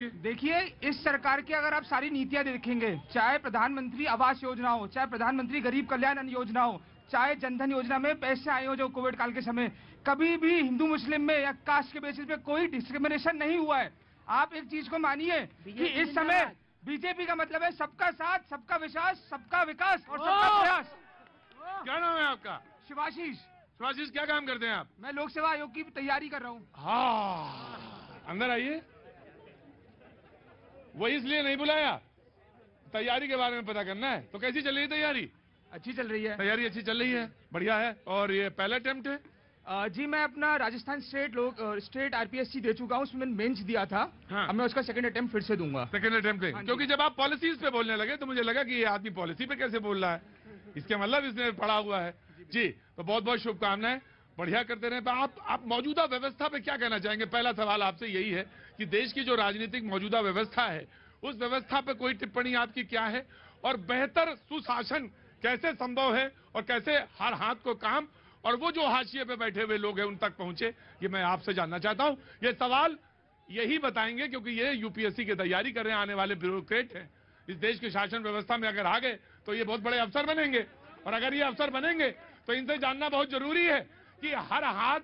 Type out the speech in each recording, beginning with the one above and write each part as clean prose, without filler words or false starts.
देखिए, इस सरकार की अगर आप सारी नीतियां देखेंगे, चाहे प्रधानमंत्री आवास योजना हो, चाहे प्रधानमंत्री गरीब कल्याण अन्न योजना हो, चाहे जनधन योजना में पैसे आए हो जो कोविड काल के समय, कभी भी हिंदू मुस्लिम में या कास्ट के बेसिस पे कोई डिस्क्रिमिनेशन नहीं हुआ है। आप एक चीज को मानिए कि इस समय बीजेपी का मतलब है सबका साथ, सबका विश्वास, सबका विकास और सबका प्रयास। क्या नाम है आपका? शिवाशीष। शिवाशीष, क्या काम करते हैं आप? मैं लोक सेवा आयोग की तैयारी कर रहा हूँ। हाँ, अंदर आइए। वो इसलिए नहीं बुलाया, तैयारी के बारे में पता करना है। तो कैसी चल रही है तैयारी? अच्छी चल रही है। तैयारी अच्छी चल रही है, बढ़िया है। और ये पहला अटेम्प्ट है? जी, मैं अपना राजस्थान स्टेट आरपीएससी दे चुका हूँ, उसमें मैंने मेंस दिया था। हाँ। अब मैं उसका सेकंड अटेम्प्ट फिर से दूंगा। सेकंड अटेम्प्ट है। क्योंकि जब आप पॉलिसीज पे बोलने लगे तो मुझे लगा कि ये आदमी पॉलिसी पे कैसे बोल रहा है, इसके मतलब इसने पढ़ा हुआ है। जी, तो बहुत बहुत शुभकामनाएं, बढ़िया करते रहे। आप मौजूदा व्यवस्था पे क्या कहना चाहेंगे? पहला सवाल आपसे यही है कि देश की जो राजनीतिक मौजूदा व्यवस्था है, उस व्यवस्था पे कोई टिप्पणी आपकी क्या है, और बेहतर सुशासन कैसे संभव है, और कैसे हर हाथ को काम, और वो जो हाशिए पे बैठे हुए लोग हैं उन तक पहुंचे, ये मैं आपसे जानना चाहता हूं। ये सवाल यही बताएंगे क्योंकि ये यूपीएससी की तैयारी कर रहे हैं, आने वाले ब्यूरोक्रेट हैं। इस देश की शासन व्यवस्था में अगर आ गए तो ये बहुत बड़े अफसर बनेंगे, और अगर ये अफसर बनेंगे तो इनसे जानना बहुत जरूरी है कि हर हाथ,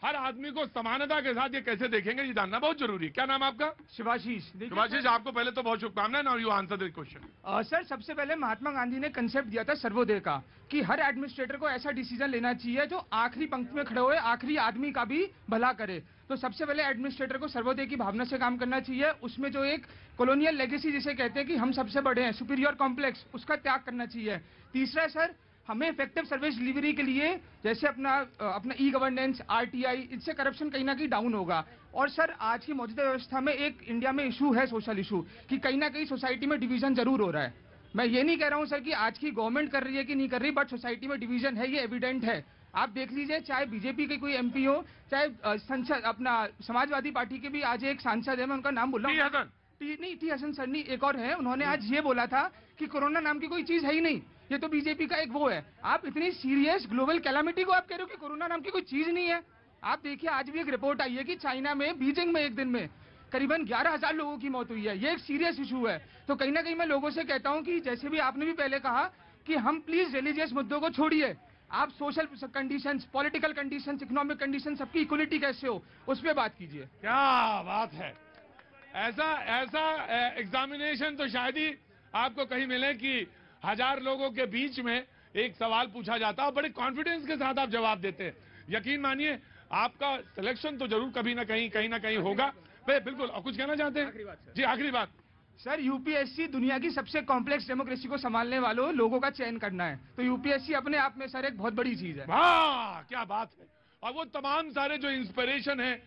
हर आदमी को समानता के साथ ये कैसे देखेंगे, ये जानना बहुत जरूरी है। क्या नाम आपका? शिवाशीष। शिवाशीष, आपको पहले तो बहुत शुभकामनाएं। Now you answer the question. Sir, सबसे पहले महात्मा गांधी ने कंसेप्ट दिया था सर्वोदय का, कि हर एडमिनिस्ट्रेटर को ऐसा डिसीजन लेना चाहिए जो आखिरी पंक्ति में खड़े हुए आखिरी आदमी का भी भला करे। तो सबसे पहले एडमिनिस्ट्रेटर को सर्वोदय की भावना से काम करना चाहिए। उसमें जो एक कॉलोनियल लेगेसी जिसे कहते हैं कि हम सबसे बड़े हैं, सुपीरियर कॉम्प्लेक्स, उसका त्याग करना चाहिए। तीसरा सर, हमें इफेक्टिव सर्विस डिलीवरी के लिए जैसे अपना ई गवर्नेंस, आरटीआई, इससे करप्शन कहीं ना कहीं डाउन होगा। और सर, आज की मौजूदा व्यवस्था में एक इंडिया में इशू है, सोशल इशू, कि कहीं ना कहीं सोसाइटी में डिवीजन जरूर हो रहा है। मैं ये नहीं कह रहा हूं सर कि आज की गवर्नमेंट कर रही है कि नहीं कर रही, बट सोसाइटी में डिवीजन है, ये एविडेंट है। आप देख लीजिए, चाहे बीजेपी के कोई एमपी हो, चाहे संसद अपना समाजवादी पार्टी के भी आज एक सांसद है, मैं उनका नाम बोल रहा हूँ, टी हसन सर नहीं, एक और है, उन्होंने आज ये बोला था कि कोरोना नाम की कोई चीज है ही नहीं, ये तो बीजेपी का एक वो है। आप इतनी सीरियस ग्लोबल कैलामिटी को आप कह रहे हो कि कोरोना नाम की कोई चीज नहीं है। आप देखिए, आज भी एक रिपोर्ट आई है कि चाइना में, बीजिंग में एक दिन में करीबन 11,000 लोगों की मौत हुई है। ये एक सीरियस इशू है। तो कहीं ना कहीं मैं लोगों से कहता हूं कि जैसे भी आपने भी पहले कहा कि हम प्लीज रिलीजियस मुद्दों को छोड़िए, आप social conditions, political conditions, economic condition, सबकी इक्वलिटी कैसे हो, उस पर बात कीजिए। क्या बात है। ऐसा एग्जामिनेशन तो शायद ही आपको कहीं मिले कि 1000 लोगों के बीच में एक सवाल पूछा जाता है, बड़े कॉन्फिडेंस के साथ आप जवाब देते हैं। यकीन मानिए, आपका सिलेक्शन तो जरूर कभी ना कहीं होगा। बिल्कुल। और कुछ कहना चाहते हैं? जी, आखिरी बात सर, यूपीएससी दुनिया की सबसे कॉम्प्लेक्स डेमोक्रेसी को संभालने वालों लोगों का चयन करना है। तो यूपीएससी अपने आप में सर एक बहुत बड़ी चीज है। वाह, क्या बात है। और वो तमाम सारे जो इंस्पिरेशन है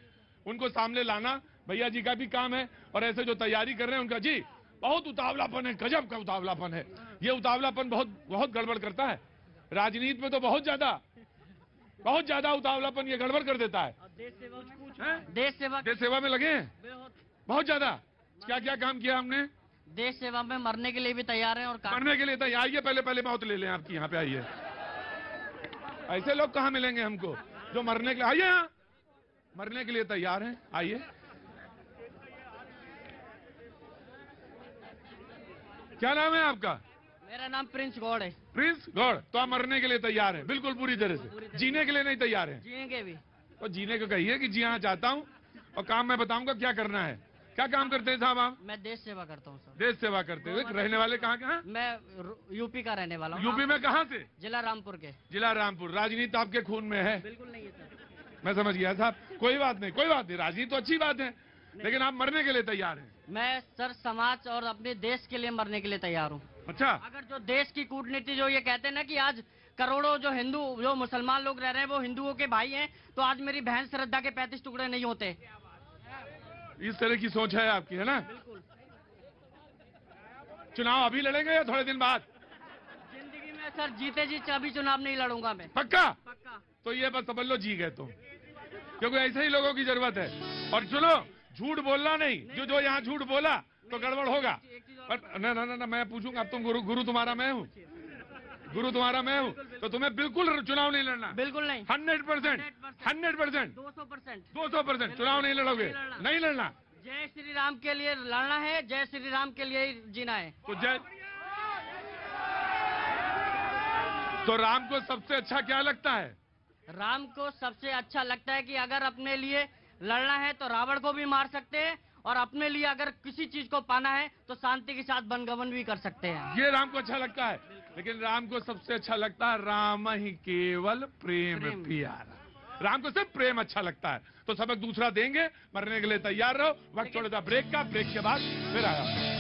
उनको सामने लाना भैया जी का भी काम है, और ऐसे जो तैयारी कर रहे हैं उनका, जी बहुत उतावलापन है, गजब का उतावलापन है। ये उतावलापन बहुत गड़बड़ करता है। राजनीति में तो बहुत ज्यादा उतावलापन ये गड़बड़ कर देता है। देश सेवा में लगे हैं बहुत ज्यादा। क्या क्या काम किया हमने? देश सेवा में मरने के लिए भी तैयार हैं। और मरने के लिए तैयार। आइए, पहले मौत ले लें आपकी, यहाँ पे आइए। ऐसे लोग कहाँ मिलेंगे हमको जो मरने के लिए, आइए यहाँ, मरने के लिए तैयार हैं। आइए। क्या नाम है आपका? मेरा नाम प्रिंस गौड़ है। प्रिंस गौड़, तो आप मरने के लिए तैयार हैं? बिल्कुल, पूरी तरह से। जीने के लिए नहीं तैयार हैं? जिएंगे भी। तो जीने को कहिए कि जी हाँ चाहता हूँ, और काम मैं बताऊंगा क्या करना है। क्या काम करते हैं साहब आप? मैं देश सेवा करता हूँ सर। देश सेवा करते हुए। रहने वाले कहाँ के हैं? मैं यूपी का रहने वाला हूँ। यूपी में कहाँ से? जिला रामपुर के। जिला रामपुर। राजनीति आपके खून में है? बिल्कुल नहीं है सर। मैं समझ गया साहब, कोई बात नहीं। राजनीति तो अच्छी बात है, लेकिन आप मरने के लिए तैयार हैं? मैं सर समाज और अपने देश के लिए मरने के लिए तैयार हूँ। अच्छा। अगर जो देश की कूटनीति जो ये कहते हैं ना कि आज करोड़ों जो हिंदू, जो मुसलमान लोग रह रहे हैं वो हिंदुओं के भाई हैं, तो आज मेरी बहन श्रद्धा के 35 टुकड़े नहीं होते। इस तरह की सोच है आपकी, है ना? बिल्कुल। चुनाव अभी लड़ेंगे या थोड़े दिन बाद? जिंदगी में सर जीते जी अभी चुनाव नहीं लड़ूंगा मैं। पक्का? पक्का। तो ये बस समझ लो जी गए तुम, क्योंकि ऐसे ही लोगों की जरूरत है। और सुनो, झूठ बोलना नहीं। जो यहाँ झूठ बोला तो गड़बड़ होगा। पर ना, मैं पूछूंगा। अब तुम गुरु तुम्हारा मैं हूँ, गुरु तुम्हारा मैं हूँ, तो तुम्हें बिल्कुल चुनाव नहीं लड़ना। बिल्कुल नहीं। 100%, 100%, 200%, 200% चुनाव नहीं लड़ोगे? नहीं लड़ना। जय श्री राम के लिए लड़ना है, जय श्री राम के लिए ही जीना है। तो राम को सबसे अच्छा क्या लगता है? राम को सबसे अच्छा लगता है कि अगर अपने लिए लड़ना है तो रावण को भी मार सकते हैं, और अपने लिए अगर किसी चीज को पाना है तो शांति के साथ वनगमन भी कर सकते हैं। ये राम को अच्छा लगता है। लेकिन राम को सबसे अच्छा लगता है राम ही केवल प्रेम प्यारा। राम को सिर्फ प्रेम अच्छा लगता है। तो सबक दूसरा देंगे, मरने के लिए तैयार रहो। वक्त थोड़ा सा ब्रेक का, ब्रेक के बाद फिर आया।